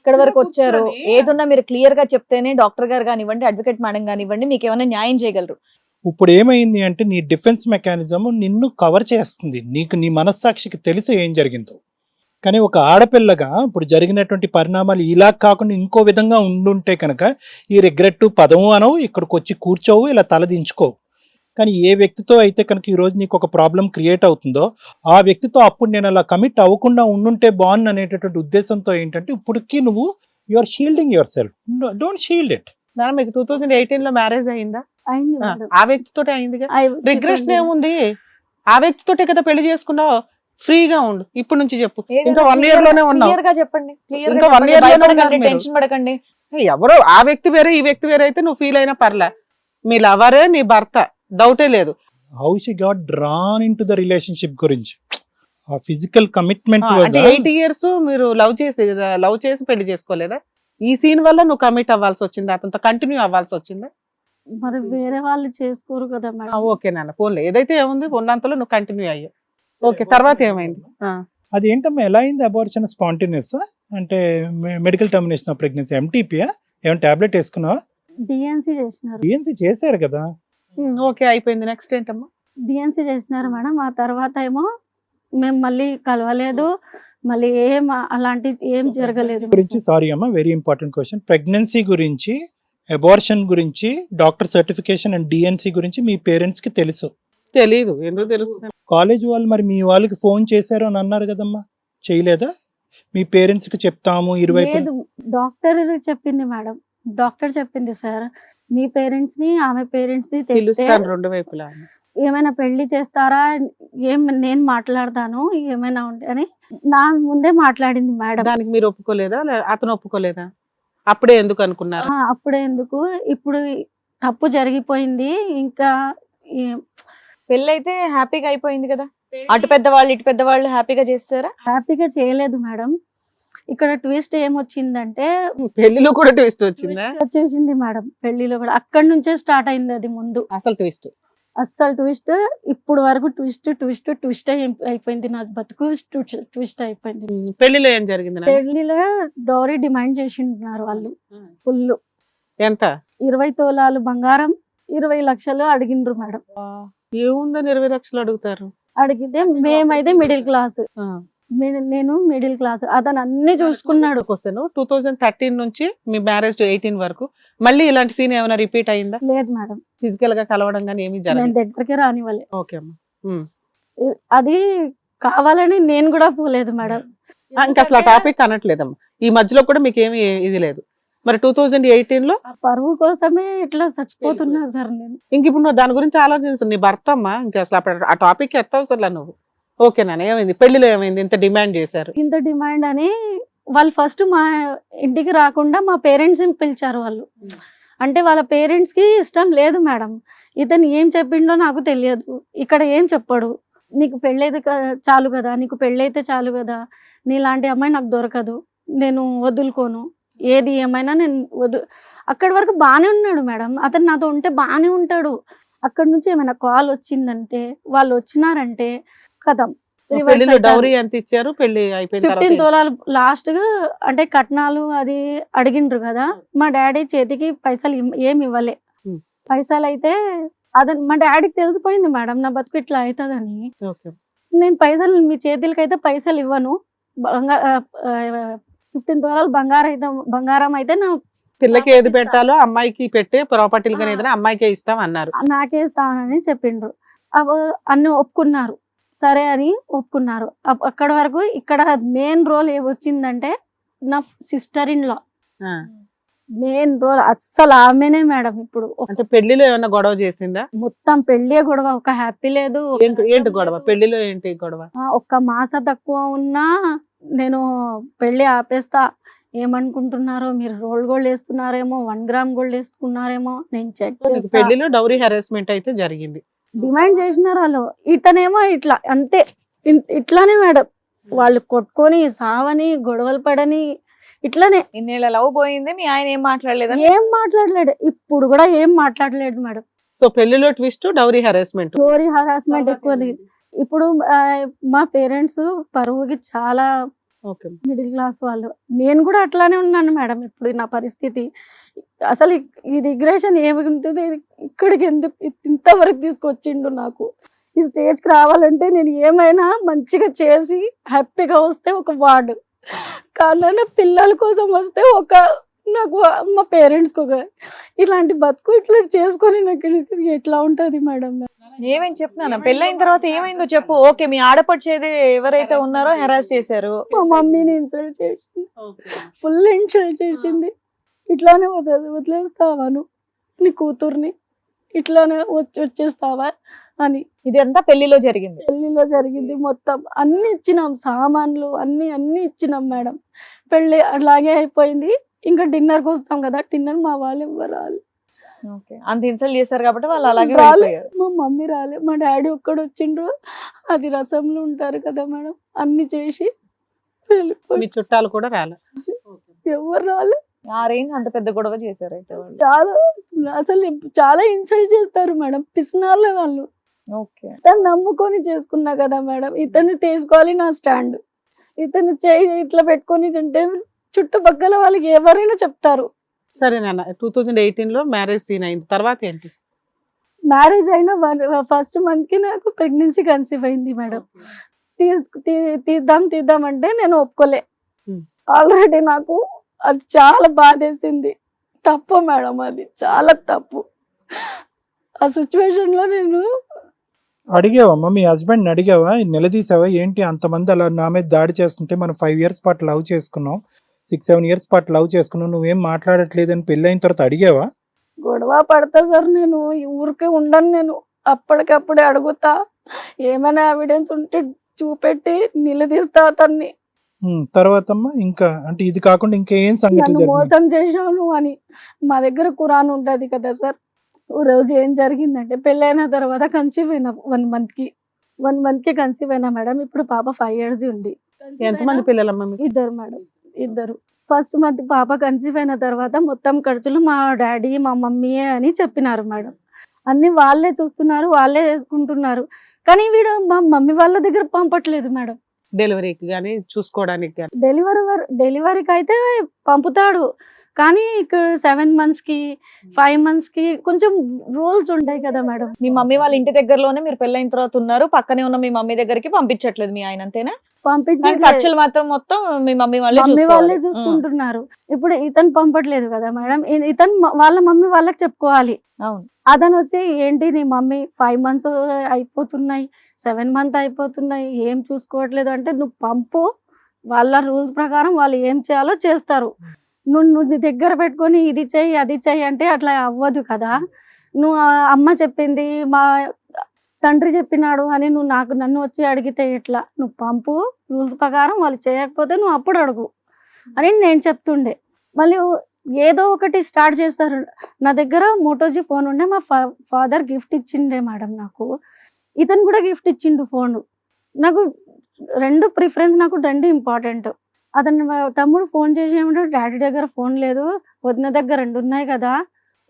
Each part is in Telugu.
ఇక్కడ వరకు వచ్చారు, ఏదున్నా మీరు క్లియర్ గా చెప్తేనే డాక్టర్ గారు కానివ్వండి, అడ్వకేట్ మేడం కానివ్వండి, మీకు ఏమైనా న్యాయం చేయగలరు. ఇప్పుడు ఏమైంది అంటే నీ డిఫెన్స్ మెకానిజం నిన్ను కవర్ చేస్తుంది, నీకు నీ మనస్సాక్షికి తెలుసు ఏం జరిగిందో. కానీ ఒక ఆడపిల్లగా ఇప్పుడు జరిగినటువంటి పరిణామాలు ఇలా కాకుండా ఇంకో విధంగా ఉండుంటే కనుక ఈ రిగ్రెట్ పదము అనవు, ఇక్కడికి వచ్చి కూర్చోవు, ఇలా తలదించుకోవు. కానీ ఏ వ్యక్తితో అయితే కనుక ఈరోజు నీకు ఒక ప్రాబ్లం క్రియేట్ అవుతుందో ఆ వ్యక్తితో అప్పుడు నేను అలా కమిట్ అవ్వకుండా ఉండుంటే బాగుంది అనేటటువంటి ఉద్దేశంతో ఏంటంటే ఇప్పటికీ నువ్వు you are shielding yourself. Don't shield it. నాన్న మీకు 2018 లో మ్యారేజ్ అయిందా? అయింది ఆ, మేడం. ఆ వ్యక్తితోటే అయిందిగా. I- రిగ్రెషన్ ఏముంది? ఆ వ్యక్తితోటే కదా పెళ్లి చేసుకున్నావు. ఫ్రీగా ఉండు ఇప్పుడు నుంచి చెప్పు. ఇంకా 1 year లోనే ఉన్నావు. క్లియర్ గా చెప్పండి, క్లియర్ ఇంకా గా 1 year లోనే భయపడకండి, ఉన్నారు మీరు. టెన్షన్ పడకండి. ఎవరో ఆ వ్యక్తి వేరే ఈ వ్యక్తి వేరే అయితే నువ్వు ఫీల్ అయినా పర్లే. మీ లవరే నీ భర్త, డౌటే లేదు. How she got drawn in to the relationship గురించి ఆ ఫిజికల్ కమిట్మెంట్ అంటే 8 years మీరు లవ్ చేసి పెళ్లి చేసుకోలేదా? ఈ సీన్ వల్ల నువ్వు కమిట్ అవ్వాల్సి వచ్చిందా? అతనితో కంటిన్యూ అవ్వాల్సి వచ్చిందా? మరి వేరే వాళ్ళు చేసుకోరు కదా మేడం. ఓకే నాన్న, పోన్లే, ఏదైతే ఏముంది ఉన్నంతలో నువ్వు కంటిన్యూ అయ్యావు. ఓకే, తర్వాత ఏమైంది? అది ఏంటమ్మా ఎలా అయింది? అబార్షన్ స్పాంటేనియస్ అంటే మెడికల్ టర్మినేషన్ ఆఫ్ ప్రెగ్నెన్సీ, ఎంటీపీయా? ఏమైనా టాబ్లెట్ వేసుకున్నావా? డిఎన్సీ చేసినారు. డిఎన్సీ చేశారు కదా. ఓకే, అయిపోయింది. నెక్స్ట్ ఏంటమ్మా? డిఎన్సీ చేసినారు మేడం. ఆ తర్వాత ఏమో మేము మళ్ళీ కలవలేదు, మళ్ళీ అలాంటి ఏం జరగలేదు. గురించి సారీ అమ్మా, వెరీ ఇంపార్టెంట్ క్వశ్చన్. ప్రెగ్నెన్సీ గురించి, అబార్షన్ గురించి, డాక్టర్ సర్టిఫికేషన్ అండ్ డిఎన్సీ గురించి మీ పేరెంట్స్ కి తెలుసు? తెలీదు. ఎందుకు తెలుస్తుంది? కాలేజ్ వాళ్ళు మరి మీ వాళ్ళకి ఫోన్ చేశారు అని అన్నారు కదమ్మా, చేయలేదా? మీ పేరెంట్స్ కి చెప్తాము ఇరువైపు. లేదు, డాక్టర్ చెప్పింది మేడం. డాక్టర్ చెప్పింది సార్, మీ పేరెంట్స్ ని ఆమె పేరెంట్స్ ని తెస్తే పిలుస్తాను రెండు వైపులా. ఏమైనా పెళ్లి చేస్తారా, నేను మాట్లాడతాను ఏమైనా ఉంటే అని నా ముందే మాట్లాడింది మేడం. దానికి మీరు ఒప్పుకోలేదా? అతను ఒప్పుకోలేదా? అప్పుడే ఎందుకు అనుకున్నారు? అప్పుడే ఎందుకు, ఇప్పుడు తప్పు జరిగిపోయింది, ఇంకా పెళ్ళి అయితే హ్యాపీగా అయిపోయింది కదా, అటు పెద్దవాళ్ళు ఇటు పెద్దవాళ్ళు హ్యాపీగా చేస్తారా? హ్యాపీగా చేయలేదు మేడం. ఇక్కడ ట్విస్ట్ ఏమొచ్చిందంటే పెళ్లిలో కూడా ట్విస్ట్ వచ్చిందా? twist వచ్చేసింది మేడం. పెళ్లిలో కూడా అక్కడి నుంచే స్టార్ట్ అయింది అది. ముందు అసలు ట్విస్ట్ అస్సలు ట్విస్ట్, ఇప్పుడు వరకు ట్విస్ట్ అయిపోయింది. నాకు బతుకు ట్విస్ట్ అయిపోయింది. పెళ్లిలో ఏం జరిగింది నాన్న? పెళ్లిలో డౌరీ డిమాండ్ చేసింటున్నారు వాళ్ళు. ఫుల్ ఎంత? 20 తోలాలు బంగారం, 20 లక్షలు అడిగిండ్రు మేడం. ఏముందని 20 లక్షలు అడుగుతారు? అడిగితే మేమైతే మిడిల్ క్లాస్, నేను మిడిల్ క్లాస్. అతను అన్ని చూసుకున్నాడు. 2013 నుంచి మీ మ్యారేజ్ 18 వరకు మళ్ళీ ఇలాంటి సీన్ ఏమైనా రిపీట్ అయిందా? లేదు మేడం, ఫిజికల్ గా కలవడం గానీ ఏమీ నేను జరగలేదు. దగ్గరికి రానివ్వలే. ఓకే అమ్మా. అది కావాలని నేను కూడా పోలేదు మేడం. ఇంకా అసలు ఆ టాపిక్ అనట్లేదమ్మా. ఈ మధ్యలో కూడా మీకు ఏమి ఇది లేదు. మరి 2018 లో ఆ పరువు కోసమే ఇట్లా చచ్చిపోతున్నా సార్ నేను. ఇంక ఇప్పుడు నువ్వు దాని గురించి ఆలోచిస్తాను. నీ భర్త అమ్మా, ఇంకా అసలు అప్పుడు ఆ టాపిక్ ఎత్తవసరలా నువ్వు. ఓకే నాన్న, ఏమైంది పెళ్లిలో? ఏమైంది ఇంత డిమాండ్ చేశారు? ఇంత డిమాండ్ అని వాళ్ళు ఫస్ట్ మా ఇంటికి రాకుండా మా పేరెంట్స్ పిలిచారు వాళ్ళు. అంటే వాళ్ళ పేరెంట్స్ కి ఇష్టం లేదు మేడం. ఇతను ఏం చెప్పిండో నాకు తెలియదు, ఇక్కడ ఏం చెప్పడు. నీకు పెళ్ళైతే చాలు కదా, నీకు పెళ్ళైతే చాలు కదా, నీలాంటి అమ్మాయి నాకు దొరకదు, నేను వదులుకోను, ఏది ఏమైనా నేను అక్కడి వరకు బాగానే ఉన్నాడు మేడం. అతను నాతో ఉంటే బాగానే ఉంటాడు. అక్కడి నుంచి ఏమైనా కాల్ వచ్చిందంటే, వాళ్ళు వచ్చినారంటే కథం. పెళ్లిలో డౌరీ ఎంత ఇచ్చారు? పెళ్లి అయిపోయిన 15 తోలాలు లాస్ట్ గా. అంటే కట్నాలు అది అడిగిండ్రు కదా, మా డాడీ చేతికి పైసలు ఏమి ఇవ్వలే. పైసలు అయితే అదే మా డాడీకి తెలిసిపోయింది మేడం, నా బతుకు ఇట్లా అవుతుందని. నేను పైసలు మీ చేతులకైతే పైసలు ఇవ్వను, 15 తోలాలు బంగారం అయితే నా పిల్లకి ఏది పెట్టాలో అమ్మాయికి పెట్టే ప్రాపర్టీలు కానీ ఏదైనా అమ్మాయికే ఇస్తాం అన్నారు. నాకే ఇస్తానని చెప్పిండ్రు. అన్ని ఒప్పుకున్నారు, సరే అని ఒప్పుకున్నారు. అక్కడ వరకు. ఇక్కడ మెయిన్ రోల్ ఏమొచ్చిందంటే నా sister in law main role. అస్సలు ఆమెనే మేడం. ఇప్పుడు అంటే పెళ్లిలో ఏమైనా గొడవ చేసిందా? మొత్తం పెళ్లి గొడవ, ఒక హ్యాపీ లేదు. ఏంటి గొడవ? పెళ్లిలో ఏంటి గొడవ? ఒక్క మాస తక్కువ ఉన్నా నేను పెళ్లి ఆపేస్తా, ఏమనుకుంటున్నారో మీరు, రోల్ గోల్డ్ వేస్తున్నారేమో, 1 గ్రామ్ గోల్డ్ వేసుకున్నారేమో, నేను చెక్ చేస్తా. పెళ్లిలో డౌరీ హెరాస్మెంట్ అయితే జరిగింది. డిమాండ్ చేసినారు వాళ్ళు. ఇతనేమో ఇట్లా అంతే, ఇట్లానే మేడం. వాళ్ళు కొట్టుకొని సావని, గొడవలు పడని, ఇట్లానే. ఇన్నేళ్ళ లవ్ పోయింది, మీ ఆయన ఏం మాట్లాడలేదు? ఏం మాట్లాడలేడు, ఇప్పుడు కూడా ఏం మాట్లాడలేదు మేడం. సో పెళ్లిలో twist dowry harassment. Dowry harassment ఎక్కువది. ఇప్పుడు మా పేరెంట్స్ పరువుకి చాలా ఓకే. మిడిల్ క్లాస్ వాళ్ళు. నేను కూడా అట్లానే ఉన్నాను మేడం. ఇప్పుడు నా పరిస్థితి అసలు ఈ రిగ్రెషన్ ఏముంటుంది, ఇక్కడికి ఎందుకు ఇంతవరకు తీసుకొచ్చిండు నాకు. ఈ స్టేజ్కి రావాలంటే నేను ఏమైనా మంచిగా చేసి హ్యాపీగా వస్తే ఒక వార్డు, కానీ నా పిల్లల కోసం వస్తే ఒక నాకు మా పేరెంట్స్కి ఒక ఇలాంటి బతుకు ఇట్లా చేసుకొని నాకు ఎట్లా ఉంటుంది మేడం. ఏమేం చెప్తున్నాను, పెళ్ళైన తర్వాత ఏమైందో చెప్పు. ఓకే, మీ ఆడపడిచేది ఎవరైతే ఉన్నారో హెరాస్ చేశారు. మా మమ్మీని ఇన్సల్ట్ చేసింది, ఫుల్ ఇన్సల్ట్ చేసింది. ఇట్లానే వదిలేస్తావా నువ్వు నీ కూతుర్ని, ఇట్లానే వచ్చేస్తావా అని. ఇది అంతా పెళ్లిలో జరిగింది. పెళ్లిలో జరిగింది మొత్తం. అన్ని ఇచ్చినాం, సామాన్లు అన్ని ఇచ్చినాం మేడం. పెళ్లి అలాగే అయిపోయింది. ఇంకా డిన్నర్కి వస్తాం కదా, డిన్నర్ మా వాళ్ళు ఎవ్వరు రాలే. ఓకే, అంత ఇన్సల్ట్ చేశారు కాబట్టి వాళ్ళు అలాగే రాలే. వెళ్ళిపోయారు. మా మమ్మీ రాలే, మా డాడీ ఒక్కడు వచ్చిండ్రు. అది రసంలో ఉంటారు కదా మేడం, అన్ని చేసి వెళ్ళిపోయి. మీ చుట్టాలు కూడా రాలే? ఎవరు రాలే. ఆరేంటి అంత పెద్ద గొడవ చేశారు అయితే వాళ్ళు? చాలా అసలు చాలా ఇన్సల్ట్ చేస్తారు మేడం, పిసినార్లే వాళ్ళు. ఓకే, తను నమ్ముకొని చేసుకున్నా కదా మేడం, ఇతన్ని తీసుకోవాలి నా స్టాండ్. ఇతను చేయి ఇట్లా పెట్టుకొని అంటే చుట్టుపక్కల వాళ్ళకి ఎవరైనా చెప్తారు. సరే నాన్న, 2018 లో మ్యారేజ్ సీన్ అయింది, తర్వాత ఏంటి? మ్యారేజ్ అయిన ఫస్ట్ మంత్ కి నాకు ప్రెగ్నెన్సీ కన్సీవ్ అయింది మేడం. తీద్దాం అంటే నేను ఒప్పుకోలే. ఆల్రెడీ నాకు అది చాలా బాధేసింది. తప్పు మేడం, అది చాలా తప్పు. ఆ సిచ్యువేషన్ లో నేను అడిగావమ్మా మీ హస్బెండ్ అడిగావా, నిలదీసావా? ఏంటి అంతమంది అలా నా మీద దాడి చేస్తుంటే మనం 5 years పాటు లవ్ చేసుకున్నాం, 6-7 years పాటు లవ్ చేసుకున్నాం, నువ్వేం మాట్లాడట్లేదని పెళ్ళైన తర్వాత అడిగావా? గొడవ పడతా సార్, నేను ఈ ఊరికే ఉండను. నేను అప్పటికప్పుడే అడుగుతా, ఏమైనా ఎవిడెన్స్ ఉంటే చూపెట్టి నిలదీస్తా అతన్ని. తర్వాత అమ్మా ఇంకా అంటే ఇది కాకుండా ఇంకేం సంగతి నన్ను మోసం చేశాను అని. మా దగ్గర ఖురాన్ ఉంటది కదా సార్. ఓ రోజు ఏం జరిగిందంటే, పెళ్ళైన తర్వాత కన్సీవ్ అయినా 1 month కి కన్సీవ్ అయినా మేడం. ఇప్పుడు పాప 5 years ఉంది. ఎంతమంది పిల్లలమ్మా మీకు? 2 మేడం, 2. ఫస్ట్ మంత్ పాప కన్సీవ్ అయిన తర్వాత మొత్తం ఖర్చులు మా డాడీ మా మమ్మీయే అని చెప్పినారు మేడం. అన్ని వాళ్ళే చూస్తున్నారు, వాళ్ళే చేసుకుంటున్నారు. కానీ వీడు మా మమ్మీ వాళ్ళ దగ్గర పంపట్లేదు మేడం. డెలివరీకి కానీ చూసుకోవడానికి కానీ? డెలివరీకి అయితే పంపుతాడు, కానీ ఇక్కడ 7 months కి 5 months కి కొంచెం రూల్స్ ఉంటాయి కదా మేడం. మీ మమ్మీ వాళ్ళ ఇంటి దగ్గరలోనే మీరు పెళ్ళైన తర్వాత ఉన్నారు, పక్కనే ఉన్న మీ మమ్మీ దగ్గరికి పంపించట్లేదు మీ ఆయన, అంతేనా? కానీ ఖర్చులు మాత్రం మొత్తం మీ మమ్మీ వాళ్ళే చూసుకుంటున్నారు. ఇప్పుడు ఇతను పంపట్లేదు కదా మేడం, ఇతను వాళ్ళ మమ్మీ వాళ్ళకి చెప్పుకోవాలి. అవును. అతను వచ్చి ఏంటి నీ మమ్మీ 5 months అయిపోతున్నాయి, 7 months అయిపోతున్నాయి, ఏం చూసుకోవట్లేదు అంటే, నువ్వు పంపు, వాళ్ళ రూల్స్ ప్రకారం వాళ్ళు ఏం చేయాలో చేస్తారు. నువ్వు నీ దగ్గర పెట్టుకొని ఇది చెయ్యి అది చెయ్యి అంటే అట్లా అవ్వదు కదా. నువ్వు అమ్మ చెప్పింది, మా తండ్రి చెప్పినాడు అని నువ్వు నన్ను వచ్చి అడిగితే ఎట్లా? నువ్వు పంపు, రూల్స్ ప్రకారం వాళ్ళు చేయకపోతే నువ్వు అప్పుడు అడుగు అని నేను చెప్తుండే. మళ్ళీ ఏదో ఒకటి స్టార్ట్ చేస్తారు. నా దగ్గర మోటోజీ ఫోన్ ఉండే, మా ఫాదర్ గిఫ్ట్ ఇచ్చిండే మేడం నాకు. ఇతను కూడా గిఫ్ట్ ఇచ్చిండు ఫోన్. నాకు 2 ప్రిఫరెన్స్, నాకు 2 ఇంపార్టెంట్. అతను తమ్ముడు ఫోన్ చేసి ఏమంటాడు, డాడీ దగ్గర ఫోన్ లేదు, వదిన దగ్గర 2 ఉన్నాయి కదా,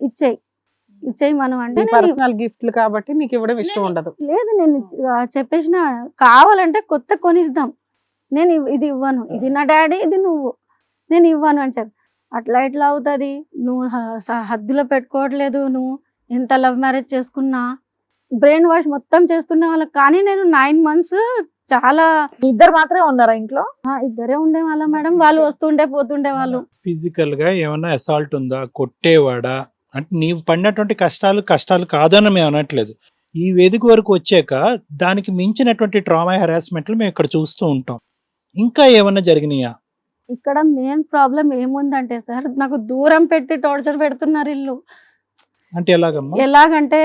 ఇచ్చేయి మనం అంటే, పర్సనల్ గిఫ్ట్లు కాబట్టి నీకు ఇవ్వడం ఇష్టం ఉండదు. లేదు నేను చెప్పేసిన, కావాలంటే కొత్త కొనిద్దాం, నేను ఇది ఇవ్వను, ఇది నా డాడీ, ఇది నువ్వు, నేను ఇవ్వను అని చెప్పి. అట్లా ఎట్లా అవుతుంది? నువ్వు హద్దులో పెట్టుకోవట్లేదు, నువ్వు ఎంత లవ్ మ్యారేజ్ చేసుకున్నా బ్రెయిన్ వాష్ మొత్తం చేస్తున్న వాళ్ళకి. కానీ నేను 9 months చాలా. ఇద్దరు మాత్రమే ఉన్నారా ఇంట్లో? ఇద్దరే ఉండే వాళ్ళ మేడం. వాళ్ళు వస్తుండే పోతుండే వాళ్ళు. ఫిజికల్ గా ఏమన్నా అసాల్ట్ ఉందా, కొట్టేవాడా? అంటే నీవు పడినటువంటి కష్టాలు కాదని మేము అనట్లేదు. ఈ వేదిక వరకు వచ్చాక దానికి మించినటువంటి ట్రామా హెరాస్మెంట్లు మేము ఇక్కడ చూస్తూ ఉంటాం. ఇంకా ఏమన్నా జరిగినాయా? ఇక్కడ మెయిన్ ప్రాబ్లం ఏముందంటే సార్, నాకు దూరం పెట్టి టార్చర్ పెడుతున్నారు ఇల్లు. అంటే ఎలాగంటే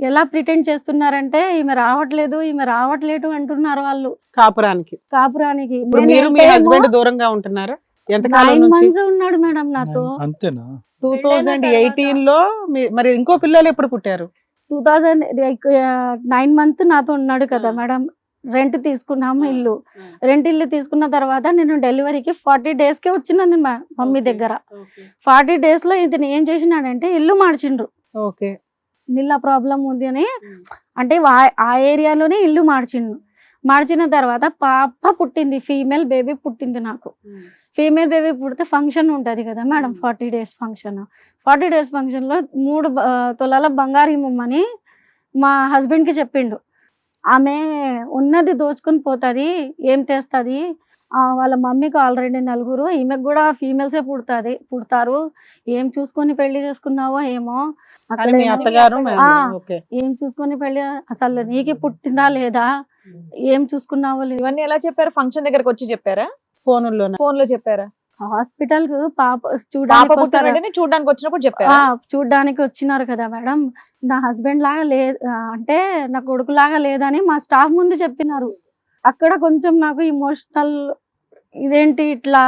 ఎలా ప్రిటెండ్ చేస్తున్నారంటే, ఈమె రావట్లేదు అంటున్నారు వాళ్ళు. కాపురానికి మీరు మీ హస్బెండ్ దూరంగా ఉంటున్నారా? ఎంతకాలం 9 నుంచి? months ఉన్నాడు మేడం నాతో. అంతేనా? 2018 లో మరి ఇంకో పిల్లలు ఎప్పుడు పుట్టారు? 9 months నాతో ఉన్నాడు కదా మేడం. రెంట్ తీసుకున్నాము ఇల్లు. ఇల్లు తీసుకున్న తర్వాత నేను డెలివరీకి 40 days కి వచ్చినాను మా మమ్మీ దగ్గర. 40 days లో ఇతను ఏం చేసినాడంటే ఇల్లు మార్చిండ్రు. ఓకే, నీళ్ళ ప్రాబ్లం ఉంది అని అంటే ఆ ఏరియాలోనే ఇల్లు మార్చిండు. మార్చిన తర్వాత పాప పుట్టింది, ఫీమేల్ బేబీ పుట్టింది నాకు. ఫీమేల్ బేబీ పుడితే ఫంక్షన్ ఉంటుంది కదా మేడం, 40 days ఫంక్షన్. 40 days ఫంక్షన్లో 3 తులాల బంగారు ఇమ్మని మా హస్బెండ్కి చెప్పిండు. ఆమె ఉన్నది దోచుకొని పోతుంది, ఏం తెస్తుంది, వాళ్ళ మమ్మీకి ఆల్రెడీ 4, ఈమెకు కూడా ఫీమేల్సే పుడతారు, ఏం చూసుకొని పెళ్లి చేసుకున్నావో ఏమో, అని మీ అత్తగారు ఓకే. ఏం చూసుకొని పెళ్లి, అసలు నీకు పుట్టిందా లేదా, ఏం చూసుకున్నావో లేదు. ఇవన్నీ ఎలా చెప్పారు? ఫంక్షన్ దగ్గరకు వచ్చి చెప్పారా? ఫోన్లోనే ఫోన్ లో చెప్పారా? హాస్పిటల్ కు పాప పాప పుట్టిన వెంటనే చూడడానికి వచ్చినప్పుడు చెప్పారా? చూడ్డానికి వచ్చినారు కదా మేడం. నా హస్బెండ్ లాగా లేదు అంటే నా కొడుకు లాగా లేదని మా స్టాఫ్ ముందు చెప్పినారు. అక్కడ కొంచెం నాకు ఇమోషనల్, ఇదేంటి ఇట్లా,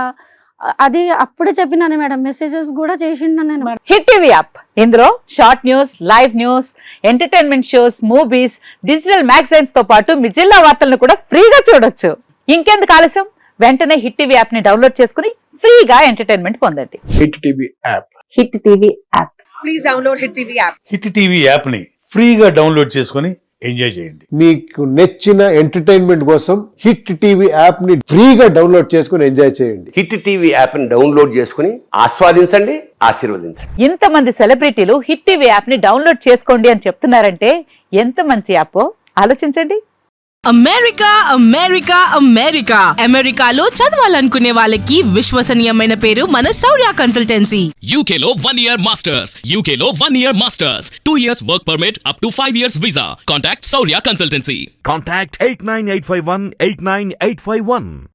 అది అప్పుడే చెప్పినాను మేడం. మెసేజెస్ కూడా చేసిండు నేను. హిట్ టీవీ యాప్, ఇందులో short news, live news, entertainment shows, movies, digital magazines తో పాటు మీ జిల్లా వార్తలను కూడా ఫ్రీగా చూడొచ్చు. ఇంకెందుకు ఆలస్యం, వెంటనే హిట్ టీవీ యాప్ ని డౌన్లోడ్ చేసుకుని ఫ్రీగా ఎంటర్టైన్మెంట్ పొందండి. Hit TV app. Hit TV app. Please download hit TV app. Hit TV app ని ఫ్రీగా డౌన్లోడ్ చేసుకొని ఎంజాయ్ చేయండి. మీకు నచ్చిన ఎంటర్టైన్మెంట్ కోసం హిట్ టీవీ యాప్ ని ఫ్రీగా డౌన్లోడ్ చేసుకొని ఎంజాయ్ చేయండి. హిట్ టీవీ యాప్ ని డౌన్లోడ్ చేసుకుని ఆస్వాదించండి, ఆశీర్వదించండి. ఇంతమంది సెలబ్రిటీలు హిట్ టీవీ యాప్ ని డౌన్లోడ్ చేసుకోండి అని చెప్తున్నారంటే ఎంత మంచి యాప్ ఆలోచించండి. అమెరికా అమెరికా అమెరికా అమెరికాలో చదవాలనుకునే వాళ్ళకి విశ్వసనీయమైన పేరు మన శౌర్య కన్సల్టెన్సీ. UK లో 1 year masters. UK లో 1 year masters. 2 years work permit up to 5 years visa. Contact Saurya Consultancy. Contact 89851 89851.